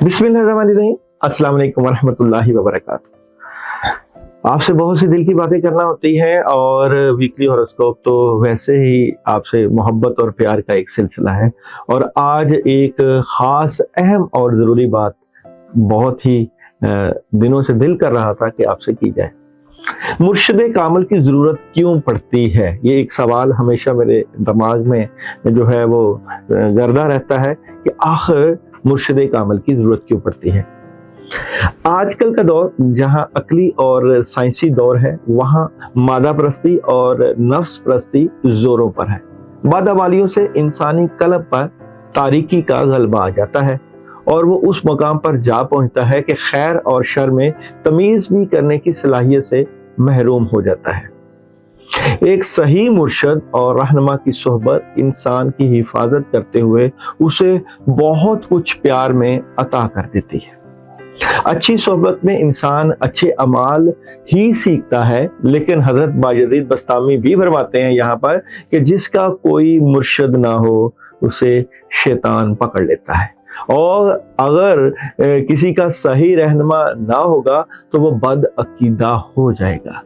बिस्मिल्लाहिर्रहमानिर्रहीम, अस्सलाम वालेकुम वरहमतुल्लाहि वबरकातुहू। आपसे बहुत सी दिल की बातें करना होती हैं और वीकली हॉरोस्कोप तो वैसे ही आपसे मोहब्बत और प्यार का एक सिलसिला है। और आज एक ख़ास अहम और ज़रूरी बात बहुत ही दिनों से दिल कर रहा था कि आपसे की जाए। मुर्शिद कामिल की ज़रूरत क्यों पड़ती है, ये एक सवाल हमेशा मेरे दिमाग में जो है वो गर्दा रहता है कि आखिर मुर्शिद कामिल की ज़रूरत क्यों पड़ती है। आजकल का दौर जहाँ अकली और साइंसी दौर है, वहाँ मादा परस्ती और नफ्स परस्ती जोरों पर है। बदअमालियों से इंसानी कल्ब पर तारीकी का गलबा आ जाता है और वो उस मकाम पर जा पहुंचता है कि खैर और शर में तमीज़ भी करने की सलाहियत से महरूम हो जाता है। एक सही मुर्शद और रहनुमा की सोहबत इंसान की हिफाजत करते हुए उसे बहुत कुछ प्यार में अता कर देती है। अच्छी सोहबत में इंसान अच्छे अमाल ही सीखता है, लेकिन हजरत बायजीद बस्तामी भी फरमाते हैं यहाँ पर कि जिसका कोई मुर्शद ना हो उसे शैतान पकड़ लेता है, और अगर किसी का सही रहनुमा ना होगा तो वो बद अकीदा हो जाएगा।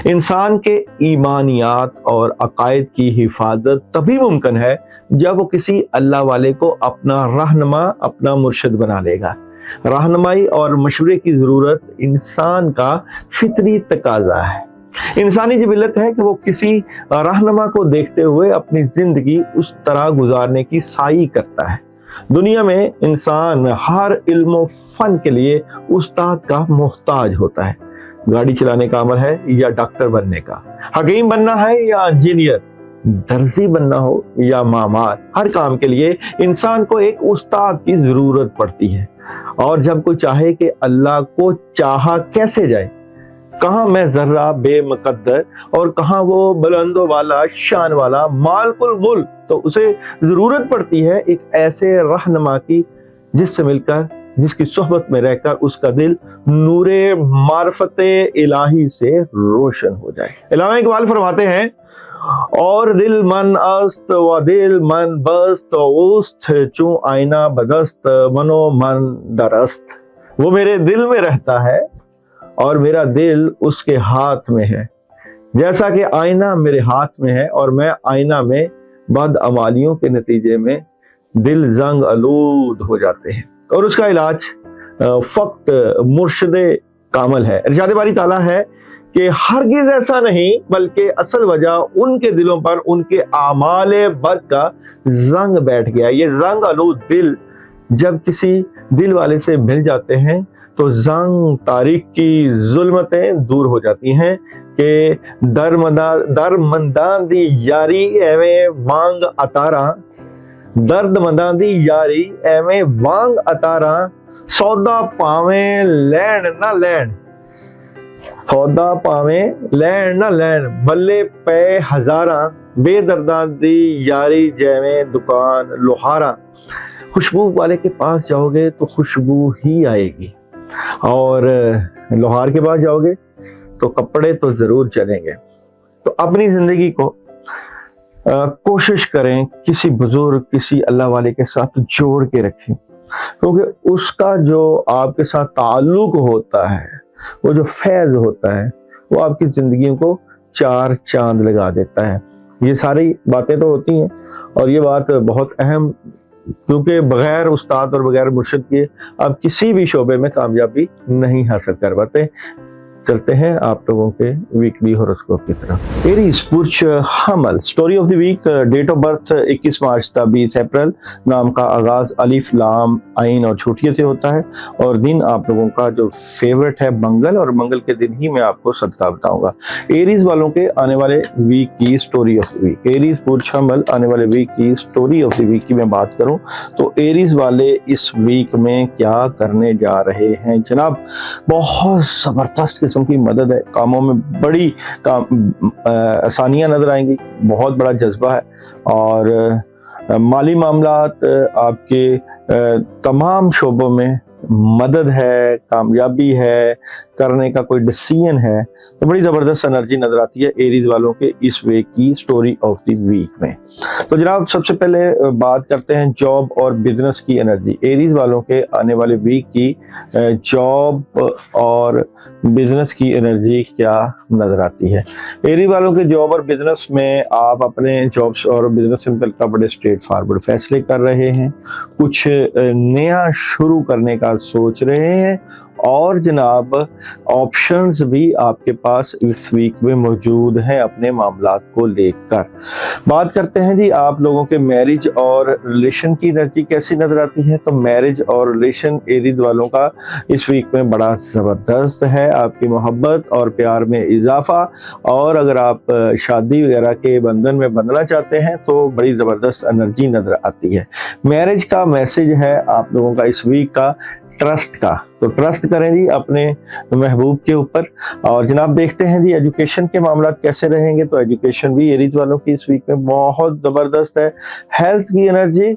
इंसान के ईमानियात और अकायद की हिफाजत तभी मुमकिन है जब वो किसी अल्लाह वाले को अपना रहनुमा, अपना मुर्शिद बना लेगा। रहनुमाई और मशवरे की ज़रूरत इंसान का फितरी तकाजा है। इंसानी जिबिलत है कि वो किसी रहनुमा को देखते हुए अपनी ज़िंदगी उस तरह गुजारने की साई करता है। दुनिया में इंसान हर इल्म फ़न के लिए उस्ताद का मोहताज होता है। गाड़ी चलाने का अमल है या डॉक्टर बनने का, हकीम बनना है या इंजीनियर, दर्जी बनना हो या मामार, हर काम के लिए इंसान को एक उस्ताद की ज़रूरत पड़ती है। और जब कोई चाहे कि अल्लाह को चाहा कैसे जाए, कहाँ मैं ज़र्रा बेमुकद्दर और कहाँ वो बुलंदो वाला शान वाला मालकुल मुल्क, तो उसे ज़रूरत पड़ती है एक ऐसे रहनुमा की जिससे मिलकर, जिसकी सोहबत में रहकर उसका दिल नूरे मार्फते इलाही से रोशन हो जाए। इलामा इकबाल फरमाते हैं, और दिल मन अस्त व दिल मन बस्त उस्त चूं आईना बदस्त मनो मन दरस्त। वो मेरे दिल में रहता है और मेरा दिल उसके हाथ में है, जैसा कि आईना मेरे हाथ में है और मैं आईना में बद अमालियों के नतीजे में दिल जंग आलूद हो जाते हैं। और उसका इलाज फक्त मुर्शिद कामिल है। इरशाद बारी ताला है कि हरगिज ऐसा नहीं, बल्कि असल वजह उनके दिलों पर उनके आमाले बद का जंग बैठ गया। ये जंग आलूद दिल जब किसी दिल वाले से मिल जाते हैं तो जंग तारीख की जुल्मतें दूर हो जाती हैं कि दरमंदां दी यारी एवें वांग अतारा, दर्द मंदां दी यारी एवें वांग अतारा, सौदा पावें लैन ना लैन, सौदा पावें लैन ना लैन, बल्ले पे हजारा, बेदर्दां दी यारी जैवें दुकान लोहारा। खुशबू वाले के पास जाओगे तो खुशबू ही आएगी, और लोहार के पास जाओगे तो कपड़े तो ज़रूर चलेंगे। तो अपनी ज़िंदगी को कोशिश करें किसी बुजुर्ग, किसी अल्लाह वाले के साथ जोड़ के रखें, क्योंकि उसका जो आपके साथ ताल्लुक होता है, वो जो फैज़ होता है, वो आपकी ज़िंदगी को चार चांद लगा देता है। ये सारी बातें तो होती हैं, और ये बात बहुत अहम, क्योंकि बगैर उस्ताद और बगैर मुर्शिद के आप किसी भी शोबे में कामयाबी नहीं हासिल कर पाते। चलते हैं आप लोगों के वीकली हॉरोस्कोप की तरफ। एरीज पुरुष हमल, story of the week, date of birth 21 March था 20 अप्रैल। नाम का आगाज अलिफ लाम आइन और छूटिये से होता है, और दिन आप लोगों का जो फेवरेट है मंगल, और मंगल के दिन ही मैं आपको सदका बताऊंगा। एरीज वालों के आने वाले वीक की story of the week, Aries पुरुष हमल आने वाले वीक की स्टोरी ऑफ द वीक की मैं बात करूं तो एरीज वाले इस वीक में क्या करने जा रहे हैं जनाब। बहुत जबरदस्त किस्म की मदद है, कामों में बड़ी आसानियां नजर आएंगी, बहुत बड़ा जज्बा है, और माली मामलात आपके तमाम शोबों में मदद है, कामयाबी है, करने का कोई डिसीजन है, तो बड़ी ज़बरदस्त एनर्जी नजर आती है एरीज वालों के इस वीक की स्टोरी ऑफ द वीक में। तो जनाब सबसे पहले बात करते हैं जॉब और बिजनेस की एनर्जी। एरीज वालों के आने वाले वीक की जॉब और बिजनेस की एनर्जी क्या नजर आती है। एरी वालों के जॉब और बिजनेस में आप अपने जॉब्स और बिजनेस से मुतल्लिक़ बड़े स्ट्रेट फॉरवर्ड फैसले कर रहे हैं, कुछ नया शुरू करने का सोच रहे हैं और जनाब ऑप्शंस भी आपके पास इस वीक में मौजूद हैं अपने मामलात को लेकर। बात करते हैं जी आप लोगों के मैरिज और रिलेशन की एनर्जी कैसी नजर आती है। तो मैरिज और रिलेशन एरीज वालों का इस वीक में बड़ा ज़बरदस्त है, आपकी मोहब्बत और प्यार में इजाफा, और अगर आप शादी वगैरह के बंधन में बंधना चाहते हैं तो बड़ी ज़बरदस्त एनर्जी नजर आती है। मैरिज का मैसेज है आप लोगों का इस वीक का ट्रस्ट का, तो ट्रस्ट करें जी अपने महबूब के ऊपर। और जनाब देखते हैं जी एजुकेशन के मामला कैसे रहेंगे। तो एजुकेशन भी एरीज वालों की इस वीक में बहुत ज़बरदस्त है। हेल्थ की एनर्जी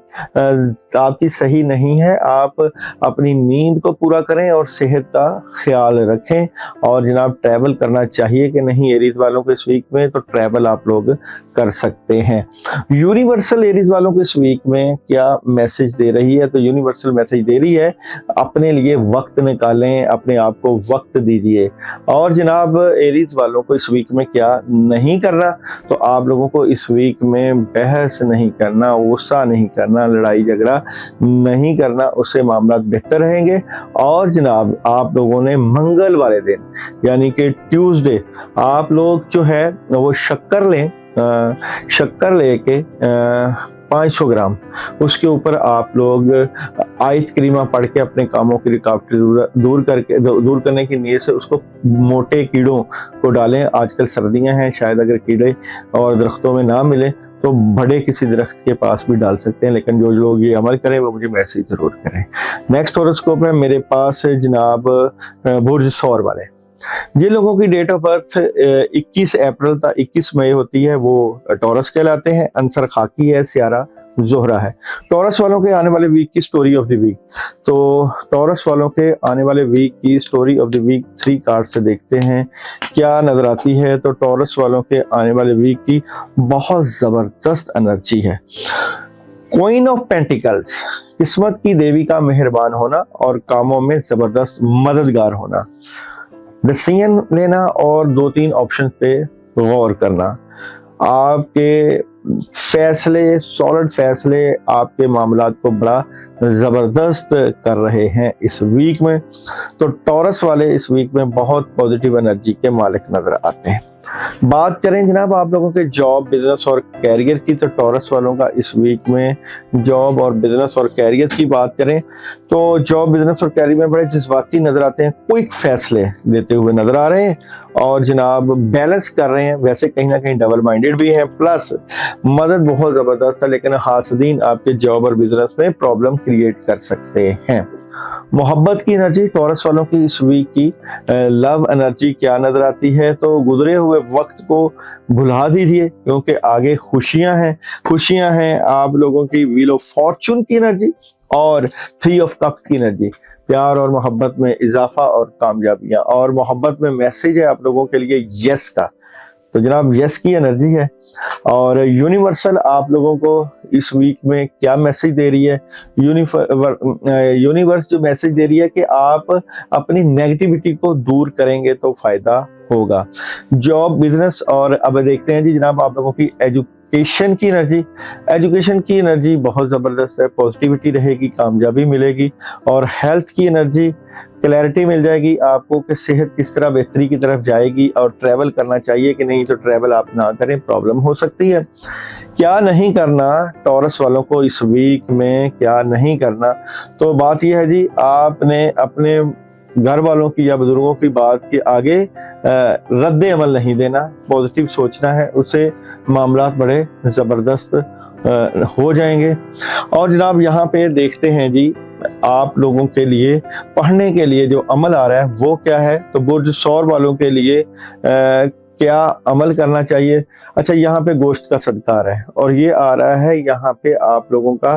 आपकी सही नहीं है, आप अपनी नींद को पूरा करें और सेहत का ख्याल रखें। और जनाब ट्रैवल करना चाहिए कि नहीं एरीज वालों को इस वीक में, तो ट्रैवल आप लोग कर सकते हैं। यूनिवर्सल एरीज वालों को इस वीक में क्या मैसेज दे रही है। तो यूनिवर्सल मैसेज दे रही है अपने लिए वक्त निकालें, अपने आप को वक्त दीजिए। और जनाब एरीज वालों को इस वीक में क्या नहीं करना, तो आप लोगों को इस वीक में बहस नहीं करना, गुस्सा नहीं करना, लड़ाई झगड़ा नहीं करना, उससे मामला बेहतर रहेंगे। और जनाब आप लोगों ने मंगल वाले दिन यानी कि ट्यूसडे आप लोग जो है वो शक्कर लें, शक्कर लेके 500 ग्राम उसके ऊपर आप लोग आयत करीमा पढ़ के अपने कामों की रुकावटें दूर करने की नीयत से उसको मोटे कीड़ों को डालें। आजकल सर्दियां हैं, शायद अगर कीड़े और दरख्तों में ना मिले तो बड़े किसी दरख्त के पास भी डाल सकते हैं, लेकिन जो लोग ये अमल करें वो मुझे मैसेज जरूर करें। नेक्स्ट हॉरोस्कोप है मेरे पास जनाब बुर्ज सौर वाले। जिन लोगों की डेट ऑफ बर्थ 21 अप्रैल तक 21 मई होती है वो टॉरस कहलाते हैं। आंसर खाकी है, सियारा जोहरा है। टॉरस वालों के आने वाले वीक की स्टोरी ऑफ द वीक। तो टॉरस वालों के आने वाले वीक की story of the week 3 card से देखते हैं क्या नजर आती है। तो टॉरस वालों के आने वाले वीक की बहुत जबरदस्त एनर्जी है। क्वीन ऑफ पेंटिकल्स, किस्मत की देवी का मेहरबान होना और कामों में जबरदस्त मददगार होना, डिसीजन लेना और 2-3 ऑप्शन पे गौर करना। आपके फैसले, सॉलिड फैसले आपके मामलात को बड़ा ज़बरदस्त कर रहे हैं इस वीक में। तो टॉरस वाले इस वीक में बहुत पॉजिटिव एनर्जी के मालिक नजर आते हैं। बात करें जनाब आप लोगों के जॉब, बिजनेस और कैरियर की, तो टॉरस वालों का इस वीक में जॉब और बिजनेस और कैरियर की बात करें तो जॉब, बिजनेस और कैरियर में बड़े जज्बाती नजर आते हैं, क्विक फैसले लेते हुए नजर आ रहे हैं और जनाब बैलेंस कर रहे हैं। वैसे कहीं ना कहीं डबल माइंडेड भी हैं, प्लस मदद बहुत ज़बरदस्त है, लेकिन हासदीन आपके जॉब और बिजनेस में प्रॉब्लम क्रिएट कर सकते हैं। मोहब्बत की एनर्जी टॉरस वालों की इस वीक की लव एनर्जी क्या नजर आती है। तो गुजरे हुए वक्त को भुला दीजिए क्योंकि आगे खुशियां हैं आप लोगों की। व्हील ऑफ फॉर्चून की एनर्जी और 3 ऑफ कप्स की एनर्जी, प्यार और मोहब्बत में इजाफा और कामयाबियां। और मोहब्बत में मैसेज है आप लोगों के लिए यस का, तो जनाब यस की एनर्जी है। और यूनिवर्सल आप लोगों को इस वीक में क्या मैसेज दे रही है। यूनिवर्स जो मैसेज दे रही है कि आप अपनी नेगेटिविटी को दूर करेंगे तो फायदा होगा। जॉब, बिजनेस और अब देखते हैं जी जनाब आप लोगों की एजुकेशन की एनर्जी बहुत ज़बरदस्त है, पॉजिटिविटी रहेगी, कामयाबी मिलेगी। और हेल्थ की एनर्जी, क्लैरिटी मिल जाएगी आपको कि सेहत किस तरह बेहतरी की तरफ जाएगी और ट्रैवल करना चाहिए कि नहीं, तो ट्रैवल आप ना करें, प्रॉब्लम हो सकती है। क्या नहीं करना टॉरस वालों को इस वीक में, क्या नहीं करना, तो बात यह है जी आपने अपने घर वालों की या बुजुर्गों की बात के आगे रद्द अमल नहीं देना, पॉजिटिव सोचना है, उससे मामला बड़े ज़बरदस्त हो जाएंगे। और जनाब यहाँ पे देखते हैं जी आप लोगों के लिए पढ़ने के लिए जो अमल आ रहा है वो क्या है। तो बुर्ज सौर वालों के लिए क्या अमल करना चाहिए। अच्छा, यहाँ पे गोश्त का सदका आ रहा है और ये आ रहा है यहाँ पे आप लोगों का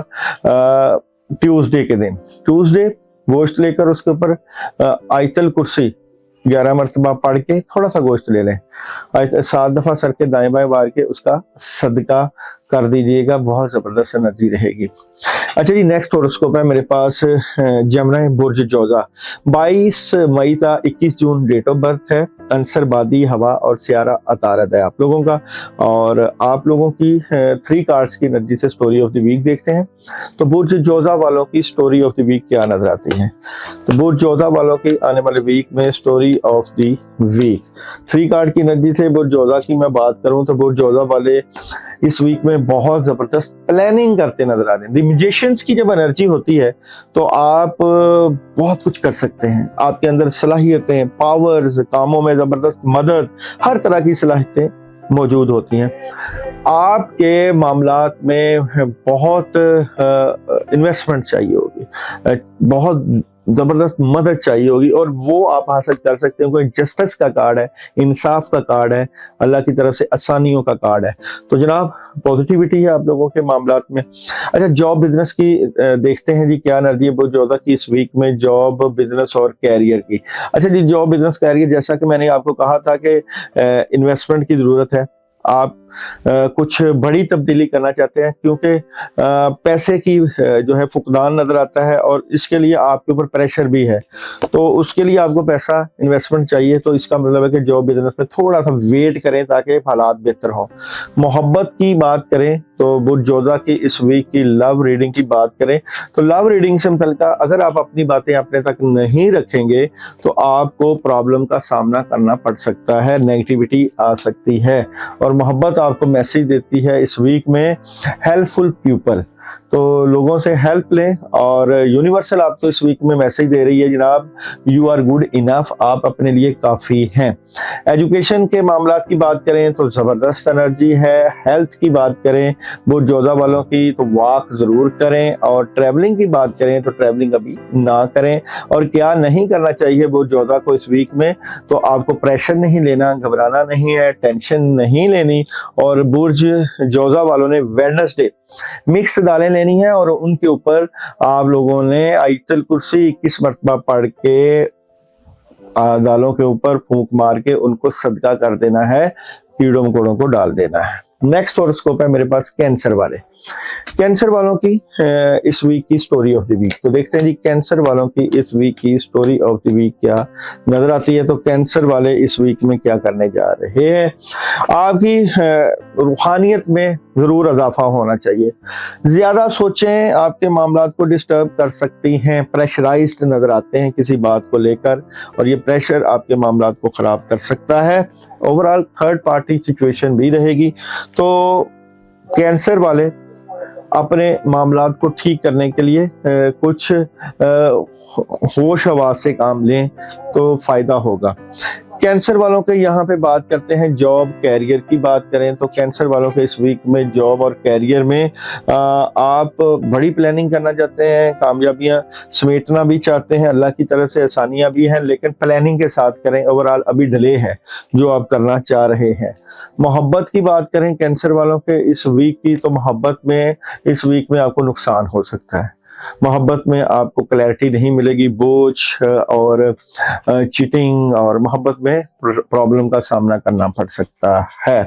ट्यूसडे के दिन। ट्यूसडे गोश्त लेकर उसके ऊपर आयतल कुर्सी 11 मरतबा पढ़ के थोड़ा सा गोश्त ले लें, 7 दफा सर के दाएं बाएं वार के उसका सदका कर दीजिएगा, बहुत ज़बरदस्त एनर्जी रहेगी। अच्छा जी, नेक्स्ट हॉरोस्कोप है मेरे पास जमना बुर्ज जोजा। 22 मई था 21 जून डेट ऑफ बर्थ है। अंसर बादी हवा और सियारा अतारद है आप लोगों का। और आप लोगों की 3 कार्ड्स की एनर्जी से स्टोरी ऑफ द वीक देखते हैं। तो बुर्ज जोजा वालों की स्टोरी ऑफ द वीक क्या नजर आती है? तो बुर्ज जोजा वालों की आने वाले वीक में story of the week 3 card की एनर्जी से बुर्ज जोजा की मैं बात करूं तो बुर्ज जोजा वाले इस वीक में बहुत जबरदस्त प्लानिंग करते नजर आ रहे हैं। द मैजिशियंस की जब एनर्जी होती है तो आप बहुत कुछ कर सकते हैं। आपके अंदर सलाहियतें, पावर्स, कामों में जबरदस्त मदद, हर तरह की सलाहियतें मौजूद होती हैं। आपके मामलात में बहुत इन्वेस्टमेंट चाहिए होगी, बहुत जबरदस्त मदद चाहिए होगी और वो आप हासिल कर सकते हैं। कोई जस्टिस का कार्ड है, इंसाफ का कार्ड है, अल्लाह की तरफ से आसानियों का कार्ड है। तो जनाब पॉजिटिविटी है आप लोगों के मामलात में। अच्छा, जॉब बिजनेस की देखते हैं जी क्या एनर्जी है बुर्ज जोजा की इस वीक में, जॉब बिजनेस और कैरियर की। अच्छा जी, जॉब बिजनेस कैरियर, जैसा कि मैंने आपको कहा था कि इन्वेस्टमेंट की जरूरत है। आप कुछ बड़ी तब्दीली करना चाहते हैं क्योंकि पैसे की जो है फुकदान नजर आता है और इसके लिए आपके ऊपर प्रेशर भी है। तो उसके लिए आपको पैसा इन्वेस्टमेंट चाहिए। तो इसका मतलब है कि जॉब बिजनेस में थोड़ा सा वेट करें ताकि हालात बेहतर हों। मोहब्बत की बात करें तो बुर्ज जोजा की इस वीक की लव रीडिंग की बात करें तो लव रीडिंग से मतलब अगर आप अपनी बातें अपने तक नहीं रखेंगे तो आपको प्रॉब्लम का सामना करना पड़ सकता है, नेगेटिविटी आ सकती है। और मोहब्बत आपको मैसेज देती है इस वीक में हेल्पफुल पीपल, तो लोगों से हेल्प लें। और यूनिवर्सल आपको इस वीक में मैसेज दे रही है जनाब, यू आर गुड इनफ, आप अपने लिए काफ़ी हैं। एजुकेशन के मामलात की बात करें तो ज़बरदस्त एनर्जी है। हेल्थ की बात करें बुर्ज जोजा वालों की तो वॉक ज़रूर करें। और ट्रैवलिंग की बात करें तो ट्रैवलिंग अभी ना करें। और क्या नहीं करना चाहिए बुर्ज जोजा को इस वीक में, तो आपको प्रेशर नहीं लेना, घबराना नहीं है, टेंशन नहीं लेनी। और बुर्ज जोजा वालों ने वेडनेसडे मिक्स दालें लेनी है और उनके ऊपर आप लोगों ने आयतल कुर्सी 21 मरतबा पढ़ के दालों के ऊपर फूंक मार के उनको सदका कर देना है, कीड़ों मकोड़ों को डाल देना है। नेक्स्ट हॉरोस्कोप है मेरे पास कैंसर वाले। कैंसर वालों की इस वीक की स्टोरी ऑफ द वीक। तो देखते हैं जी कैंसर वालों की इस वीक की स्टोरी ऑफ द वीक क्या नजर आती है। तो कैंसर वाले इस वीक में क्या करने जा रहे हैं? आपकी रूहानियत में जरूर इजाफा होना चाहिए। ज्यादा सोचें आपके मामलात को डिस्टर्ब कर सकती हैं, प्रेशराइज्ड नजर आते हैं किसी बात को लेकर और ये प्रेशर आपके मामलात को खराब कर सकता है। ओवरऑल थर्ड पार्टी सिचुएशन भी रहेगी। तो कैंसर वाले अपने मामलात को ठीक करने के लिए कुछ होश हवास से काम लें तो फायदा होगा। कैंसर वालों के यहाँ पे बात करते हैं जॉब कैरियर की बात करें तो कैंसर वालों के इस वीक में जॉब और कैरियर में आप बड़ी प्लानिंग करना चाहते हैं, कामयाबियां समेटना भी चाहते हैं, अल्लाह की तरफ से आसानियां भी हैं, लेकिन प्लानिंग के साथ करें। ओवरऑल अभी डिले है जो आप करना चाह रहे हैं। मोहब्बत की बात करें कैंसर वालों के इस वीक की तो मोहब्बत में इस वीक में आपको नुकसान हो सकता है। मोहब्बत में आपको क्लैरिटी नहीं मिलेगी, बोझ और चीटिंग और मोहब्बत में प्रॉब्लम का सामना करना पड़ सकता है।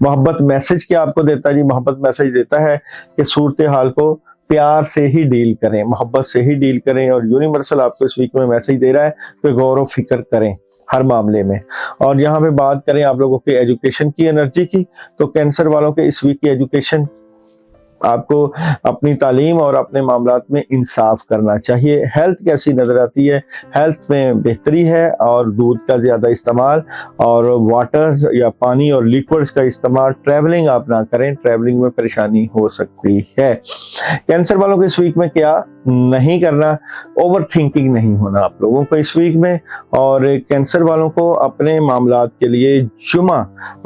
मोहब्बत मैसेज क्या आपको देता है जी? मोहब्बत मैसेज देता है कि सूरत हाल को प्यार से ही डील करें, मोहब्बत से ही डील करें। और यूनिवर्सल आपको इस वीक में मैसेज दे रहा है कि गौर व फिक्र करें हर मामले में। और यहाँ पे बात करें आप लोगों के एजुकेशन की एनर्जी की तो कैंसर वालों के इस वीक की एजुकेशन आपको अपनी तालीम और अपने मामलात में इंसाफ करना चाहिए। हेल्थ कैसी नजर आती है? हेल्थ में बेहतरी है और दूध का ज़्यादा इस्तेमाल और वाटर या पानी और लिक्विड्स का इस्तेमाल। ट्रैवलिंग आप ना करें, ट्रैवलिंग में परेशानी हो सकती है। कैंसर वालों को इस वीक में क्या नहीं करना? ओवर थिंकिंग नहीं होना आप लोगों को इस वीक में। और कैंसर वालों को अपने मामलात के लिए जुमा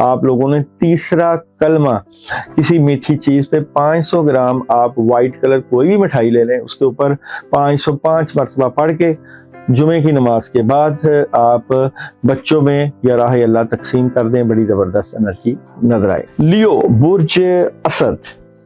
आप लोगों ने तीसरा कलमा किसी मीठी चीज पे 500 ग्राम आप वाइट कलर कोई भी मिठाई ले लें, उसके ऊपर 505 मरतबा पढ़ के जुमे की नमाज के बाद आप बच्चों में या राह अल्लाह तकसीम कर दें। बड़ी जबरदस्त एनर्जी नजर आए। लियो बुर्ज असद,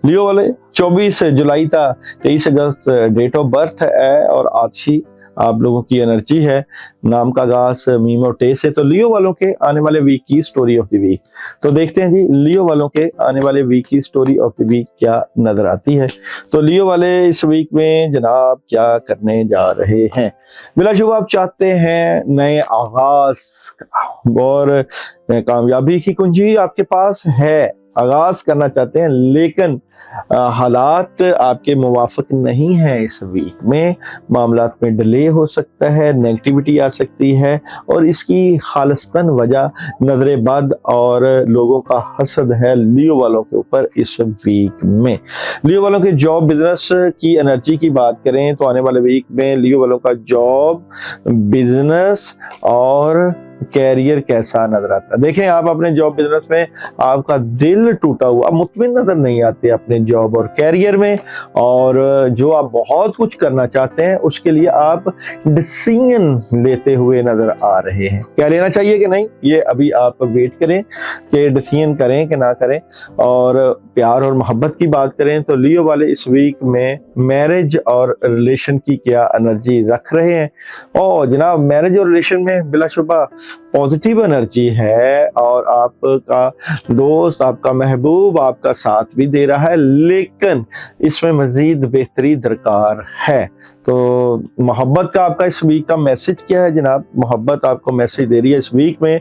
लियो वाले 24 जुलाई था 23 अगस्त डेट ऑफ बर्थ है और आतिशी आप लोगों की एनर्जी है, नाम का आगाज मीम और टे से। तो लियो वालों के आने वाले वीक की स्टोरी ऑफ द वीक, तो देखते हैं जी लियो वालों के आने वाले वीक की स्टोरी ऑफ द वीक क्या नजर आती है। तो लियो वाले इस वीक में जनाब क्या करने जा रहे हैं? बिलाशुबा आप चाहते हैं नए आगाज का और कामयाबी की कुंजी आपके पास है, आगाज करना चाहते हैं, लेकिन हालात आपके मुवाफिक नहीं है। इस वीक में मामलात में डिले हो सकता है, नेगेटिविटी आ सकती है और इसकी खालिस्तन वजह नजर बद और लोगों का हसद है लियो वालों के ऊपर इस वीक में। लियो वालों के जॉब बिजनेस की एनर्जी की बात करें तो आने वाले वीक में लियो वालों का जॉब बिजनेस और कैरियर कैसा नजर आता है। देखें आप अपने जॉब बिजनेस में आपका दिल टूटा हुआ, मुतमिन नजर नहीं आते अपने जॉब और कैरियर में, और जो आप बहुत कुछ करना चाहते हैं उसके लिए आप डिसीजन लेते हुए नजर आ रहे हैं। क्या लेना चाहिए कि नहीं, ये अभी आप वेट करें कि डिसीजन करें कि ना करें। और प्यार और मोहब्बत की बात करें तो लियो वाले इस वीक में मैरिज और रिलेशन की क्या एनर्जी रख रहे हैं? और जनाब मैरिज और रिलेशन में बिलाशुबा पॉजिटिव एनर्जी है और आपका दोस्त, आपका महबूब आपका साथ भी दे रहा है, लेकिन इसमें मजीद बेहतरी दरकार है। तो मोहब्बत का आपका इस वीक का मैसेज क्या है जनाब? मोहब्बत आपको मैसेज दे रही है इस वीक में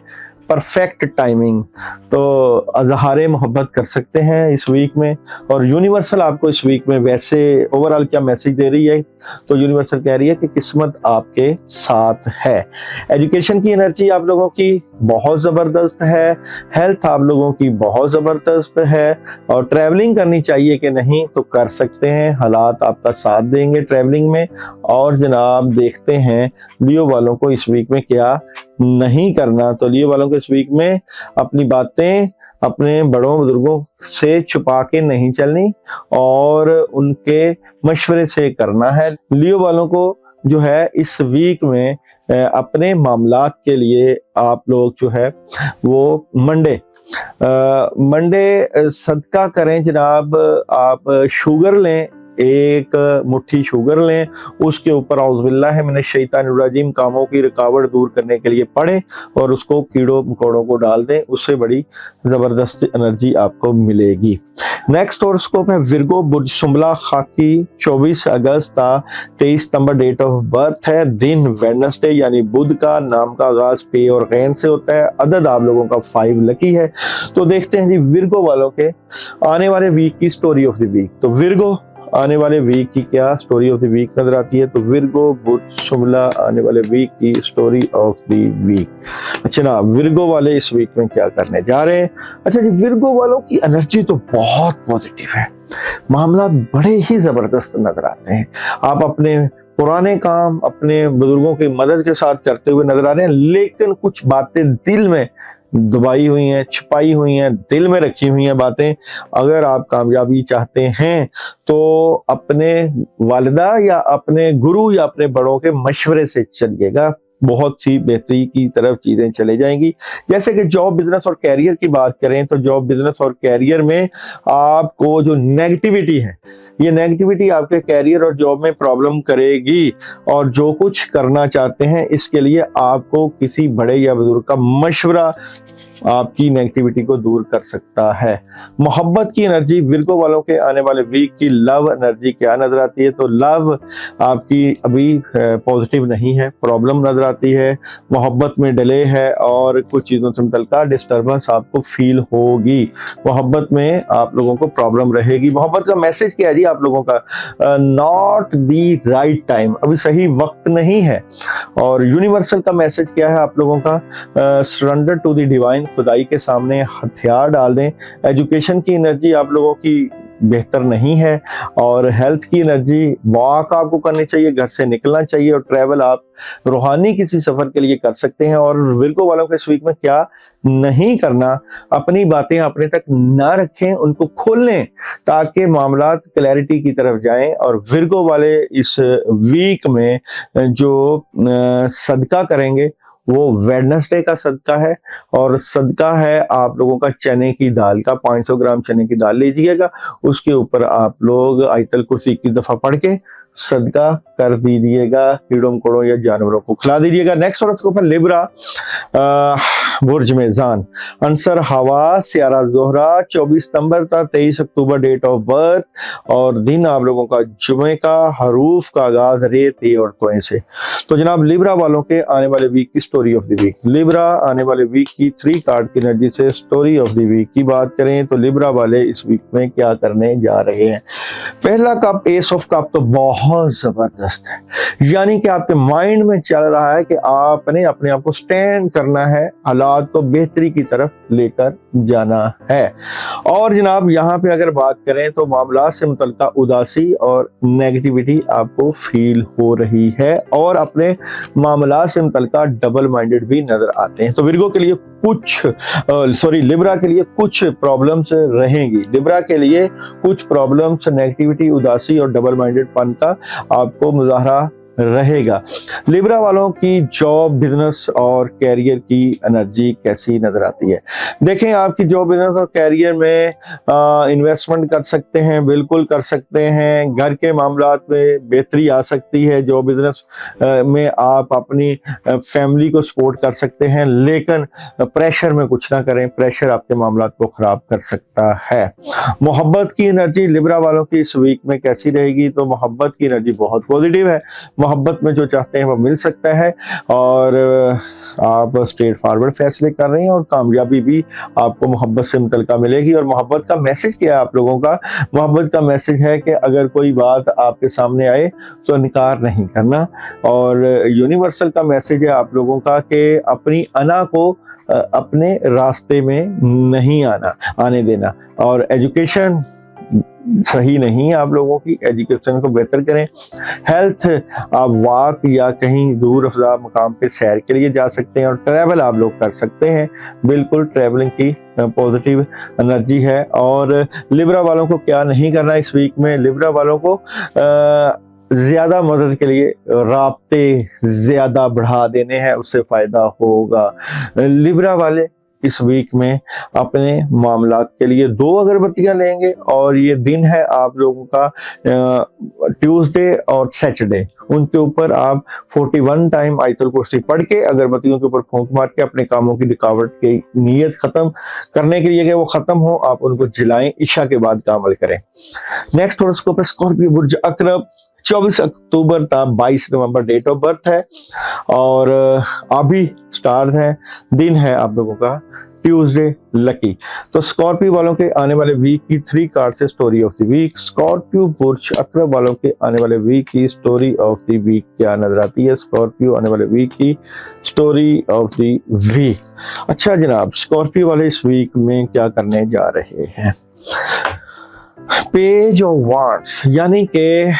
परफेक्ट टाइमिंग, तो अजहारे मोहब्बत कर सकते हैं इस वीक में। और यूनिवर्सल आपको इस वीक में वैसे ओवरऑल क्या मैसेज दे रही है? तो यूनिवर्सल कह रही है कि किस्मत आपके साथ है। एजुकेशन की एनर्जी आप लोगों की बहुत ज़बरदस्त है, हेल्थ आप लोगों की बहुत ज़बरदस्त है, और ट्रैवलिंग करनी चाहिए कि नहीं तो कर सकते हैं, हालात आपका साथ देंगे ट्रैवलिंग में। और जनाब देखते हैं लियो वालों को इस वीक में क्या नहीं करना। तो लियो वालों को इस वीक में अपनी बातें अपने बड़ों बुजुर्गों से छुपा के नहीं चलनी और उनके मशवरे से करना है। लियो वालों को जो है इस वीक में अपने मामलात के लिए आप लोग जो है वो मंडे सदका करें जनाब। आप शुगर लें, एक मुट्ठी शुगर लें, उसके ऊपर औज़ुबिल्लाहि मिनश शैतानिर रजीम कामों की रुकावट दूर करने के लिए पढ़ें और उसको कीड़ों मकोड़ों को डाल दें, उससे बड़ी ज़बरदस्त एनर्जी आपको मिलेगी। नेक्स्ट हॉरोस्कोप है विर्गो, बुर्ज सुंबला, खाकी, 24 अगस्त था, 23 सितंबर डेट ऑफ बर्थ है, दिन वेडनेसडे यानी बुध का, नाम का आगाज पे और गैन से होता है, अदद आप लोगों का 5 लकी है। तो देखते हैं जी विर्गो वालों के आने वाले वीक की स्टोरी ऑफ द वीक। तो विर्गो आने वाले वीक की क्या स्टोरी ऑफ द वीक नजर आती है? तो विर्गो बुध शुमला आने वाले वीक की स्टोरी ऑफ द वीक। अच्छा ना, विर्गो वाले इस वीक में क्या करने जा रहे हैं? अच्छा जी, विर्गो वालों की एनर्जी तो बहुत पॉजिटिव है, मामला बड़े ही जबरदस्त नजर आते हैं। आप अपने पुराने काम अपने बुजुर्गों की मदद के साथ करते हुए नजर आ रहे हैं, लेकिन कुछ बातें दिल में दबाई हुई हैं, छुपाई हुई हैं, दिल में रखी हुई हैं बातें। अगर आप कामयाबी चाहते हैं तो अपने वालिदा या अपने गुरु या अपने बड़ों के मशवरे से चलिएगा, बहुत सी बेहतरी की तरफ चीजें चले जाएंगी। जैसे कि जॉब बिजनेस और कैरियर की बात करें तो जॉब बिजनेस और कैरियर में आपको जो नेगेटिविटी है, ये नेगेटिविटी आपके कैरियर और जॉब में प्रॉब्लम करेगी, और जो कुछ करना चाहते हैं इसके लिए आपको किसी बड़े या बुजुर्ग का मशवरा आपकी नेगेटिविटी को दूर कर सकता है। मोहब्बत की एनर्जी विर्गो वालों के आने वाले वीक की लव एनर्जी क्या नजर आती है? तो लव आपकी अभी पॉजिटिव नहीं है, प्रॉब्लम नजर आती है, मोहब्बत में डिले है और कुछ चीज़ों से मुतल्लिका डिस्टर्बेंस आपको फील होगी। मोहब्बत में आप लोगों को प्रॉब्लम रहेगी। मोहब्बत का मैसेज क्या है जी आप लोगों का? नॉट दी राइट टाइम, अभी सही वक्त नहीं है। और यूनिवर्सल का मैसेज क्या है आप लोगों का? सरेंडर टू द डिवाइन, खुदाई के सामने हथियार डाल दें। एजुकेशन की एनर्जी आप लोगों की बेहतर नहीं है, और हेल्थ की एनर्जी वॉक आपको करनी चाहिए, घर से निकलना चाहिए, और ट्रैवल आप रूहानी किसी सफर के लिए कर सकते हैं। और विर्गो वालों के इस वीक में क्या नहीं करना? अपनी बातें अपने तक ना रखें, उनको खोल लें ताकि मामलात क्लैरिटी की तरफ जाएं। और विर्गो वाले इस वीक में जो सदका करेंगे वो वेडनेसडे का सदका है, और सदका है आप लोगों का चने की दाल का। 500 ग्राम चने की दाल लीजिएगा, उसके ऊपर आप लोग आयतल कुर्सी 21 दफा पढ़ के सदका कर दीजिएगा, कीड़ों मकोड़ों या जानवरों को खिला दीजिएगा। नेक्स्ट हॉरोस्कोप है लिब्रा, बुर्ज मेज़ान, अंसर हवा, सियारा ज़ोहरा, 24 सितंबर था, 23 अक्टूबर डेट ऑफ बर्थ, और दिन आप लोगों का जुमे का, हरूफ का आगाज रे, ते और तोए से। तो जनाब लिब्रा वालों के आने वाले वीक की story of the week, Libra आने वाले वीक की 3 कार्ड की एनर्जी से स्टोरी ऑफ द वीक की बात करें तो लिब्रा वाले इस वीक में क्या करने जा रहे हैं। पहला कप, एस ऑफ कप, तो बहुत जबरदस्त है, यानी कि आपके माइंड में चल रहा है कि आपने अपने आप को स्टैंड करना है, हालात को बेहतरी की तरफ लेकर जाना है। और जनाब यहाँ पे अगर बात करें तो मामला से मुतल्लिका उदासी और नेगेटिविटी आपको फील हो रही है, और अपने मामला से मुतल्लिका डबल माइंडेड भी नजर आते हैं। तो विर्गो के लिए लिब्रा के लिए कुछ प्रॉब्लम्स रहेंगी, लिब्रा के लिए कुछ प्रॉब्लम्स, नेगेटिविटी, उदासी और डबल माइंडेड पन का आपको मुजाहरा रहेगा। लिब्रा वालों की जॉब, बिजनेस और कैरियर की एनर्जी कैसी नजर आती है। देखें, आपकी जॉब, बिजनेस और कैरियर में इन्वेस्टमेंट कर सकते हैं, बिल्कुल कर सकते हैं। घर के मामलात में बेहतरी आ सकती है, जॉब बिजनेस में आप अपनी फैमिली को सपोर्ट कर सकते हैं, लेकिन प्रेशर में कुछ ना करें, प्रेशर आपके मामलात को खराब कर सकता है। मोहब्बत की एनर्जी लिब्रा वालों की इस वीक में कैसी रहेगी, तो मोहब्बत की एनर्जी बहुत पॉजिटिव है। मोहब्बत में जो चाहते हैं वो मिल सकता है, और आप स्ट्रेट फॉरवर्ड फैसले कर रहे हैं, और कामयाबी भी आपको मोहब्बत से मुतल्लिका मिलेगी। और मोहब्बत का मैसेज क्या है आप लोगों का? मोहब्बत का मैसेज है कि अगर कोई बात आपके सामने आए तो इनकार नहीं करना, और यूनिवर्सल का मैसेज है आप लोगों का कि अपनी अना को अपने रास्ते में नहीं आने देना। और एजुकेशन सही नहीं है आप लोगों की, एजुकेशन को बेहतर करें। हेल्थ, आप वॉक या कहीं दूर अफजा मकाम पे सैर के लिए जा सकते हैं, और ट्रैवल आप लोग कर सकते हैं, बिल्कुल ट्रैवलिंग की पॉजिटिव एनर्जी है। और लिब्रा वालों को क्या नहीं करना इस वीक में, लिब्रा वालों को ज्यादा मदद के लिए राब्ते ज्यादा बढ़ा देने हैं, उससे फायदा होगा। लिब्रा वाले इस वीक में अपने मामलात के लिए 2 अगरबत्तियां लेंगे, और ये दिन है आप लोगों का ट्यूसडे और सैटरडे, उनके ऊपर आप 41 टाइम आयतुल कुर्सी पढ़ के अगरबत्तियों के ऊपर फूंक मार के अपने कामों की रुकावट की नीयत खत्म करने के लिए कि वो खत्म हो, आप उनको जलाएं, इशा के बाद का अमल करें। नेक्स्ट हॉरोस्कोप है स्कॉर्पियो, बुर्ज अकरब, 24 अक्टूबर था, 22 नवंबर डेट ऑफ बर्थ है, और अभी स्टार्स है, दिन है आप लोगों का ट्यूसडे लकी। तो स्कॉर्पियो वालों के आने वाले वीक की 3 कार्ड से story of the week. Scorpio बुर्ज अकरब वालों के आने वाले वीक की स्टोरी ऑफ द वीक क्या नजर आती है? स्कॉर्पियो आने वाले वीक की स्टोरी ऑफ द वीक। अच्छा जनाब, स्कॉर्पियो वाले इस वीक में क्या करने जा रहे हैं? पेज ऑफ वांड्स, यानी कि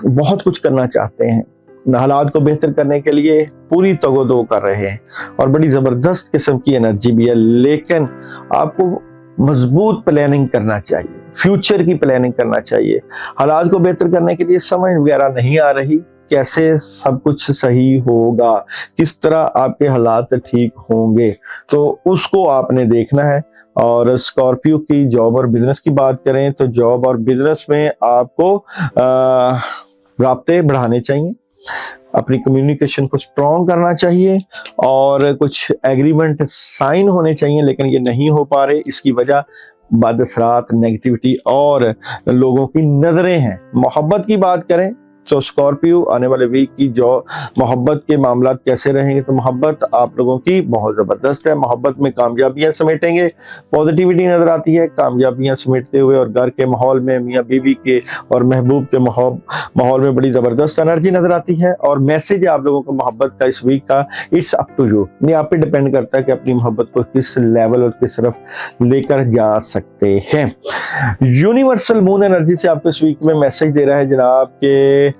बहुत कुछ करना चाहते हैं, हालात को बेहतर करने के लिए पूरी तगोदो कर रहे हैं, और बड़ी जबरदस्त किस्म की एनर्जी भी है, लेकिन आपको मजबूत प्लानिंग करना चाहिए, फ्यूचर की प्लानिंग करना चाहिए। हालात को बेहतर करने के लिए समझ वगैरह नहीं आ रही, कैसे सब कुछ सही होगा, किस तरह आपके हालात ठीक होंगे, तो उसको आपने देखना है। और स्कॉर्पियो की जॉब और बिजनेस की बात करें तो जॉब और बिजनेस में आपको राब्ते बढ़ाने चाहिए, अपनी कम्युनिकेशन को स्ट्रॉन्ग करना चाहिए, और कुछ एग्रीमेंट साइन होने चाहिए, लेकिन ये नहीं हो पा रहे। इसकी वजह बदअसरात, नेगेटिविटी और लोगों की नजरें हैं। मोहब्बत की बात करें तो स्कॉर्पियो आने वाले वीक की जो मोहब्बत के मामला कैसे रहेंगे, तो मोहब्बत आप लोगों की बहुत ज़बरदस्त है। मोहब्बत में कामयाबियां समेटेंगे, पॉजिटिविटी नज़र आती है कामयाबियां समेटते हुए, और घर के माहौल में मियाँ बीवी के और महबूब के माहौल में बड़ी ज़बरदस्त एनर्जी नज़र आती है। और मैसेज आप लोगों को मोहब्बत का इस वीक का, इट्स अप टू यू, ये आप पे डिपेंड करता है कि अपनी मोहब्बत को किस लेवल और किस तरफ लेकर जा सकते हैं। यूनिवर्सल मून एनर्जी से आपको इस वीक में मैसेज दे रहा है जनाब के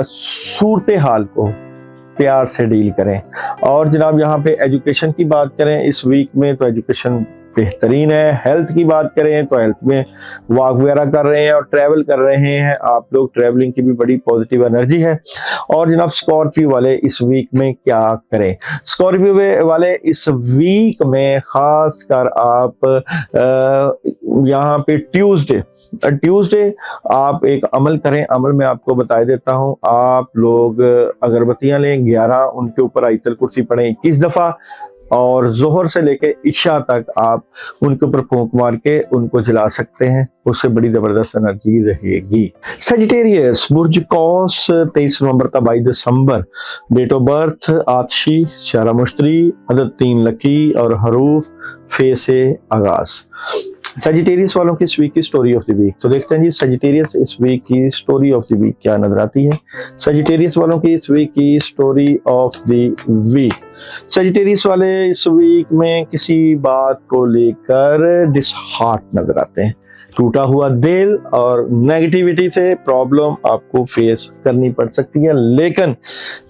सूरत हाल को प्यार से डील करें। और जनाब यहाँ पे एजुकेशन की बात करें इस वीक में तो एजुकेशन बेहतरीन है। हेल्थ की बात करें तो हेल्थ में वॉक वगैरह कर रहे हैं और ट्रैवल कर रहे हैं आप लोग, ट्रैवलिंग की भी बड़ी पॉजिटिव एनर्जी है। और जनाब स्कॉर्पियो वाले इस वीक में क्या करें? स्कॉर्पियो वाले इस वीक में खास कर आप यहाँ पे ट्यूसडे आप एक अमल करें। अमल मैं आपको बता देता हूँ। आप लोग अगरबत्तियां लें 11, उनके ऊपर आयतल कुर्सी पढ़ें 21 दफा, और जोहर से लेके इशा तक आप उनके ऊपर फूंक मार के उनको जला सकते हैं। उससे बड़ी जबरदस्त एनर्जी रहेगी। सेजिटेरियस, बुर्ज कौस, 23 नवंबर का 22 दिसंबर, डेट ऑफ बर्थ आतशी, शारा मुश्तरी, अदद 3 लकी और हरूफ फे से आगाज। सेजिटेरियस वालों की इस वीक की स्टोरी ऑफ द वीक, तो देखते हैं जी सेजिटेरियस इस वीक की स्टोरी ऑफ द वीक क्या नजर आती है। सेजिटेरियस वालों की इस वीक की story of the week, Sagittarius वाले इस वीक में किसी बात को लेकर डिसहार्ट नजर आते हैं। टूटा हुआ दिल और नेगेटिविटी से प्रॉब्लम आपको फेस करनी पड़ सकती है, लेकिन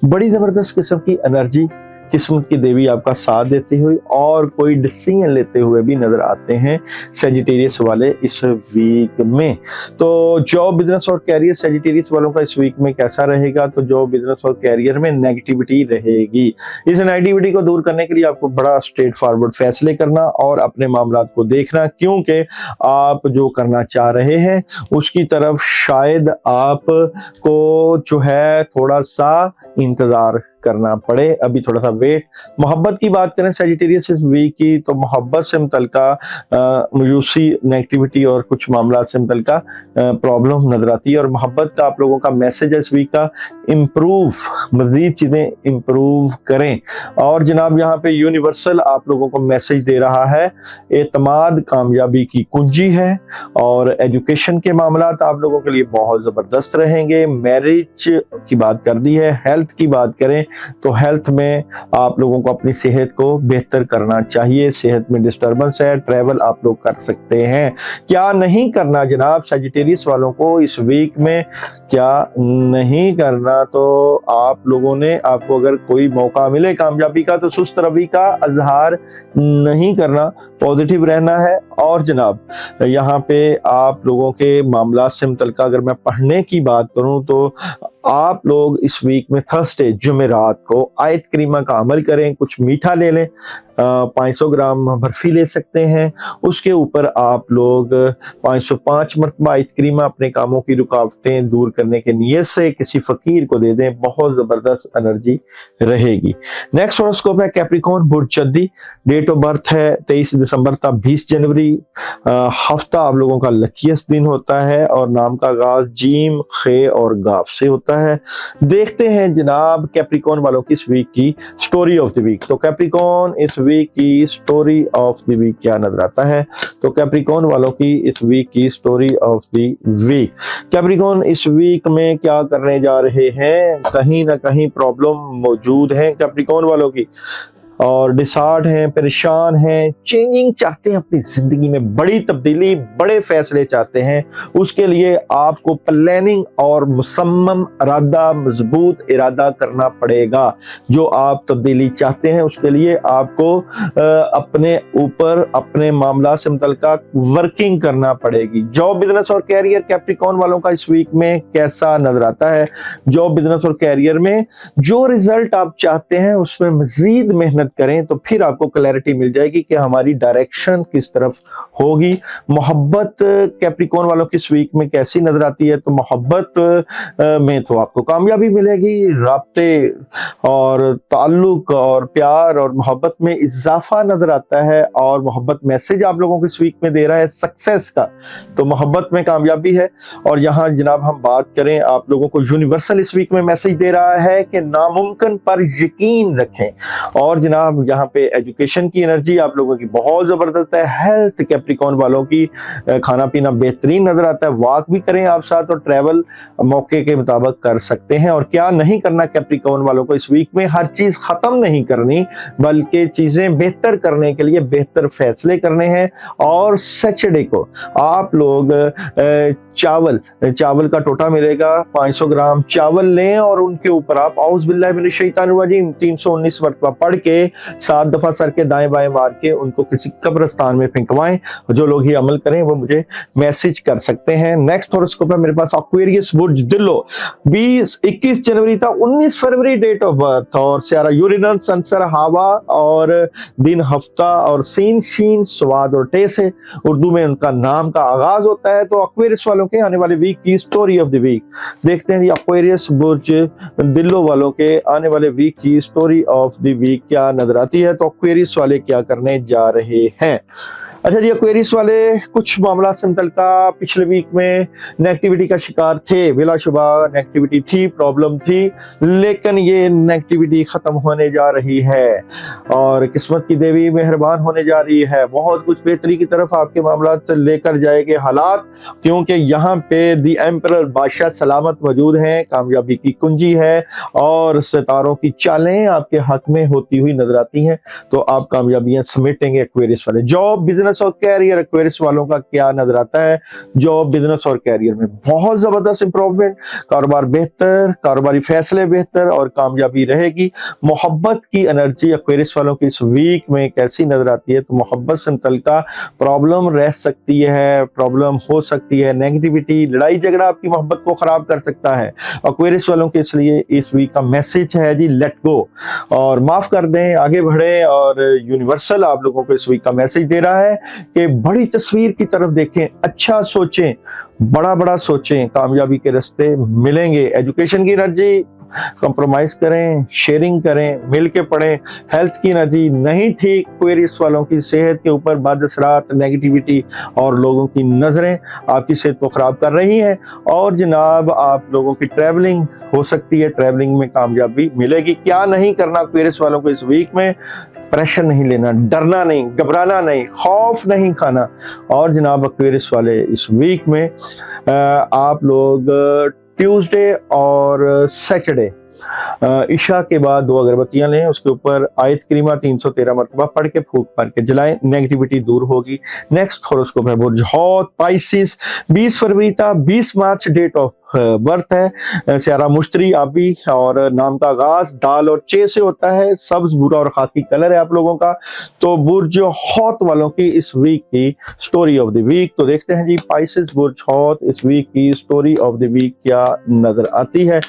बड़ी जबरदस्त किस्म की एनर्जी किस्मत की देवी आपका साथ देते हुए और कोई डिसीजन लेते हुए भी नजर आते हैं सेजिटेरियस वाले इस वीक में। तो जॉब, बिजनेस और कैरियर सेजिटेरियस वालों का इस वीक में कैसा रहेगा? तो जॉब, बिजनेस और कैरियर में नेगेटिविटी रहेगी। इस नेगेटिविटी को दूर करने के लिए आपको बड़ा स्ट्रेट फॉरवर्ड फैसले करना और अपने मामलात को देखना, क्योंकि आप जो करना चाह रहे हैं उसकी तरफ शायद आपको जो है थोड़ा सा इंतजार करना पड़े, अभी थोड़ा सा वेट। मोहब्बत की बात करें सेजिटेरियस इस वीक की, तो मोहब्बत से मुतल्लिका मायूसी, नेगेटिविटी और कुछ मामला से मुतल्लिका प्रॉब्लम नजर आती है। और मोहब्बत का आप लोगों का मैसेज है इस वीक का, इम्प्रूव, मजीद चीजें इम्प्रूव करें। और जनाब यहाँ पे यूनिवर्सल आप लोगों को मैसेज दे रहा है, एतमाद कामयाबी की कुंजी है। और एजुकेशन के मामला आप लोगों के लिए बहुत जबरदस्त रहेंगे। मैरिज की बात कर दी है। हेल्थ की बात करें तो हेल्थ में आप लोगों को अपनी सेहत को बेहतर करना चाहिए। सेहत में डिस्टर्बेंस है, ट्रैवल आप लोग कर सकते हैं। क्या नहीं करना जनाब सेजिटेरियस वालों को इस वीक में, क्या नहीं करना? तो आप लोगों ने, आपको अगर कोई मौका मिले कामयाबी का तो सुस्त रवि का इजहार नहीं करना, पॉजिटिव रहना है। और जनाब यहाँ पे आप लोगों के मामला से मुतल्लिका अगर मैं पढ़ने की बात करूं तो आप लोग इस वीक में थर्सडे, जुमेरात को आयत करीमा का अमल करें। कुछ मीठा ले लें, 500 ग्राम बर्फी ले सकते हैं। उसके ऊपर आप लोग 505 मरतबा आयत करीमा अपने कामों की रुकावटें दूर करने के नियत से किसी फकीर को दे दें, बहुत जबरदस्त एनर्जी रहेगी। नेक्स्ट हॉरोस्कोप है कैप्रिकॉर्न, बुर्ज जद्दी, डेट ऑफ बर्थ है 23 दिसंबर का 20 जनवरी। हफ्ता आप लोगों का लकीस्ट दिन होता है और नाम का आगाज जीम, खे और गाफ से होता है। देखते हैं जनाब कैप्रिकॉर्न वालों की इस वीक की स्टोरी ऑफ द वीक। तो कैप्रिकॉर्न इस वीक की स्टोरी ऑफ द वीक क्या नजर आता है? तो कैप्रिकॉर्न वालों की इस वीक की story of the week, Capricorn इस वीक में क्या करने जा रहे हैं? कहीं ना कहीं प्रॉब्लम मौजूद है कैप्रिकॉर्न वालों की, और डिसहार्ट हैं, परेशान हैं, चेंजिंग चाहते हैं अपनी जिंदगी में, बड़ी तब्दीली, बड़े फैसले चाहते हैं। उसके लिए आपको प्लानिंग और मुसम्मम इरादा, मजबूत इरादा करना पड़ेगा। जो आप तब्दीली चाहते हैं उसके लिए आपको अपने ऊपर, अपने मामला से मुतल्लिका वर्किंग करना पड़ेगी। जॉब, बिजनेस और कैरियर कैप्रिकॉर्न वालों का इस वीक में कैसा नजर आता है? जॉब, बिजनेस और कैरियर में जो रिजल्ट आप चाहते हैं उसमें मजीद मेहनत करें तो फिर आपको क्लैरिटी मिल जाएगी कि हमारी डायरेक्शन किस तरफ होगी। मोहब्बत कैप्रिकॉर्न वालों की इस वीक में कैसी नजर आती है? तो मोहब्बत में तो आपको कामयाबी मिलेगी, राब्ते और ताल्लुक और प्यार और मोहब्बत में इजाफा नजर आता है। और मोहब्बत मैसेज आप लोगों को इस वीक में दे रहा है सक्सेस का, तो मोहब्बत में कामयाबी है। और यहाँ जनाब हम बात करें, आप लोगों को यूनिवर्सल इस वीक में मैसेज दे रहा है कि नामुमकिन पर यकीन रखें। और जनाब यहाँ पे एजुकेशन की एनर्जी आप लोगों की बहुत जबरदस्त है। हेल्थ कैप्रिकॉर्न वालों की, खाना पीना बेहतरीन नजर आता है। वॉक भी करें आप साथ और ट्रैवल मौके के मुताबिक कर सकते हैं। और क्या नहीं करना कैप्रिकॉर्न वालों को इस वीक में? हर चीज खत्म नहीं करनी, बल्कि चीजें बेहतर करने के लिए बेहतर फैसले करने हैं। और सैटरडे को आप लोग चावल का टोटा मिलेगा। 500 ग्राम चावल लें और उनके ऊपर आप औज़ बिल्लाहि मिनश शैतानिर रजीम 319 मरतबा पढ़ के 7 दफा सर के दाएं बाएं मार के उनको किसी कब्रिस्तान में फेंकवाएं। जो लोग ये अमल करें वो मुझे मैसेज कर सकते हैं। नेक्स्ट हॉरोस्कोप है मेरे पास एक्वेरियस बुर्ज दिल्लो। 21 जनवरी था 19 फरवरी डेट ऑफ बर्थ, और स्यारा यूरेनस, संसर हवा, और दिन हफ्ता, और सीन शीन स्वाद और टे से उर्दू में उनका नाम का आगाज होता है। तो एक्वेरियस वालों के आने वाले वीक की स्टोरी ऑफ द वीक देखते हैं। एक्वेरियस बुर्ज दिल्लो वालों के आने वाले वीक की स्टोरी ऑफ द वीक क्या नजर आती है। तो एक्वेरियस वाले क्या करने जा रहे हैं। अच्छा जी, एक्वेरियस वाले कुछ मामला से मुतल्लिका पिछले वीक में नेगेटिविटी का शिकार थे। बिलाशुबा नेगेटिविटी थी, प्रॉब्लम थी, लेकिन ये नेगेटिविटी खत्म होने जा रही है और किस्मत की देवी मेहरबान होने जा रही है। बहुत कुछ बेहतरी की तरफ आपके मामला लेकर जाएंगे हालात, क्योंकि यहाँ पे दी एम्परर बादशाह सलामत मौजूद हैं। कामयाबी की कुंजी है और सितारों की चालें आपके हक में होती हुई नजर आती हैं। तो आप कामयाबियां समेटेंगे एक्वेरियस वाले। जॉब, बिजनेस और कैरियर एक्वेरियस वालों का क्या नजर आता है। जॉब, बिजनेस और कैरियर में बहुत जबरदस्त इंप्रूवमेंट, कारोबार बेहतर, कारोबारी फैसले बेहतर और कामयाबी रहेगी। मोहब्बत की एनर्जी एक्वेरियस वालों की इस वीक में कैसी नजर आती है। तो मोहब्बत से मुतल्लिका प्रॉब्लम रह सकती है, प्रॉब्लम हो सकती है, नेगेटिविटी, लड़ाई झगड़ा आपकी मोहब्बत को खराब कर सकता है एक्वेरियस वालों के। इसलिए इस वीक का मैसेज है जी, लेट गो और माफ कर दें, आगे बढ़े। और यूनिवर्सल आप लोगों को इस वीक का मैसेज दे रहा है कि बड़ी तस्वीर की तरफ देखें, अच्छा सोचें, बड़ा बड़ा सोचें, कामयाबी के रास्ते मिलेंगे। एजुकेशन की एनर्जी, कंप्रोमाइज करें, शेयरिंग करें, मिल के पढ़ें। हेल्थ की एनर्जी नहीं ठीक, एक्वेरियस वालों की सेहत के ऊपर बदअसरात, नेगेटिविटी और लोगों की नजरें आपकी सेहत को खराब कर रही हैं। और जनाब आप लोगों की ट्रैवलिंग हो सकती है, ट्रैवलिंग में कामयाबी मिलेगी। क्या नहीं करना एक्वेरियस वालों को इस वीक में, प्रेशर नहीं लेना, डरना नहीं, घबराना नहीं, खौफ नहीं खाना। और जनाब एक्वेरियस वाले इस वीक में आप लोग ट्यूसडे और सैटरडे ईशा के बाद 2 अगरबत्तियां लें, उसके ऊपर आयत करीमा 313 मरतबा पढ़ के फूंक भर के जलाएं, नेगेटिविटी दूर होगी। नेक्स्ट हॉरोस्कोप है बुर्ज हौत पाइसिस। 20 फरवरी था 20 मार्च डेट ऑफ बर्थ है। स्यारा मुश्तरी आबी और नाम का आगाज दाल और चे से होता है। सब्ज, भूरा और खाकी कलर है आप लोगों का। तो बुर्ज हौत वालों की इस वीक की स्टोरी ऑफ द वीक तो देखते हैं जी। पाइसिस बुर्ज हौत इस वीक की स्टोरी ऑफ द वीक क्या नजर आती है।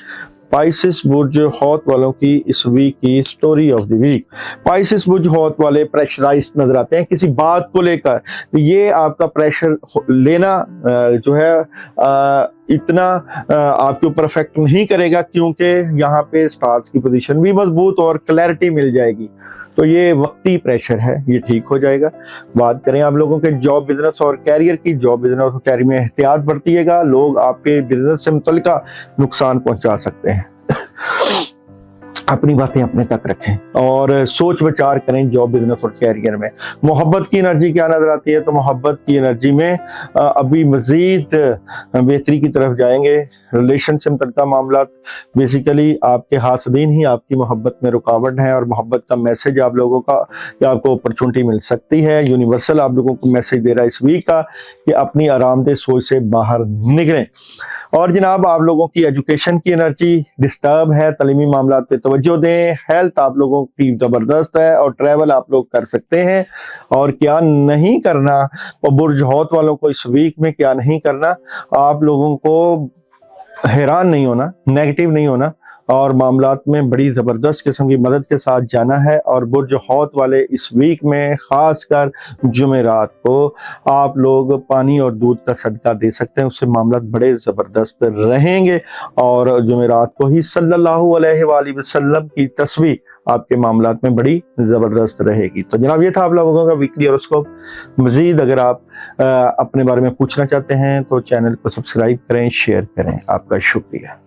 पाइसिस बुर्ज हौत वालों की इस वीक की story of the week. Pisces बुर्ज हौत वाले प्रेशराइज्ड नजर आते हैं किसी बात को लेकर। ये आपका प्रेशर लेना जो है इतना आपके ऊपर इफेक्ट नहीं करेगा, क्योंकि यहाँ पे स्टार्स की पोजीशन भी मजबूत और क्लैरिटी मिल जाएगी। तो ये वक्ती प्रेशर है, ये ठीक हो जाएगा। बात करें आप लोगों के जॉब, बिजनेस और कैरियर की। जॉब, बिजनेस और कैरियर में एहतियात बरतिएगा, लोग आपके बिजनेस से मुतल्लिका नुकसान पहुंचा सकते हैं। अपनी बातें अपने तक रखें और सोच विचार करें जॉब, बिजनेस और कैरियर में। मोहब्बत की एनर्जी क्या नजर आती है। तो मोहब्बत की एनर्जी में अभी मजीद बेहतरी की तरफ जाएंगे। रिलेशन से मुतल्लिका मामला, बेसिकली आपके हासदीन ही आपकी मोहब्बत में रुकावट है और मोहब्बत का मैसेज आप लोगों का कि आपको अपॉर्चुनिटी मिल सकती है। यूनिवर्सल आप लोगों को मैसेज दे रहा है इस वीक का कि अपनी आरामदेह सोच से बाहर निकलें। और जनाब आप लोगों की एजुकेशन की एनर्जी डिस्टर्ब है, तालीमी मामला पे तवज्जो दें। हेल्थ आप लोगों की जबरदस्त है और ट्रैवल आप लोग कर सकते हैं। और क्या नहीं करना, और बुर्ज हौत वालों को इस वीक में क्या नहीं करना, आप लोगों को हैरान नहीं होना, नेगेटिव नहीं होना और मामलात में बड़ी ज़बरदस्त किस्म की मदद के साथ जाना है। और बुर्ज हौत वाले इस वीक में ख़ासकर जुमेरात को आप लोग पानी और दूध का सदका दे सकते हैं, उससे मामलात बड़े ज़बरदस्त रहेंगे। और जुमेरात को ही सल्लल्लाहु अलैहि वसल्लम की तस्वीर आपके मामलात में बड़ी ज़बरदस्त रहेगी। तो जनाब ये था आप लोगों का वीकली हॉरोस्कोप। मज़ीद अगर आप अपने बारे में पूछना चाहते हैं तो चैनल को सब्सक्राइब करें, शेयर करें। आपका शुक्रिया।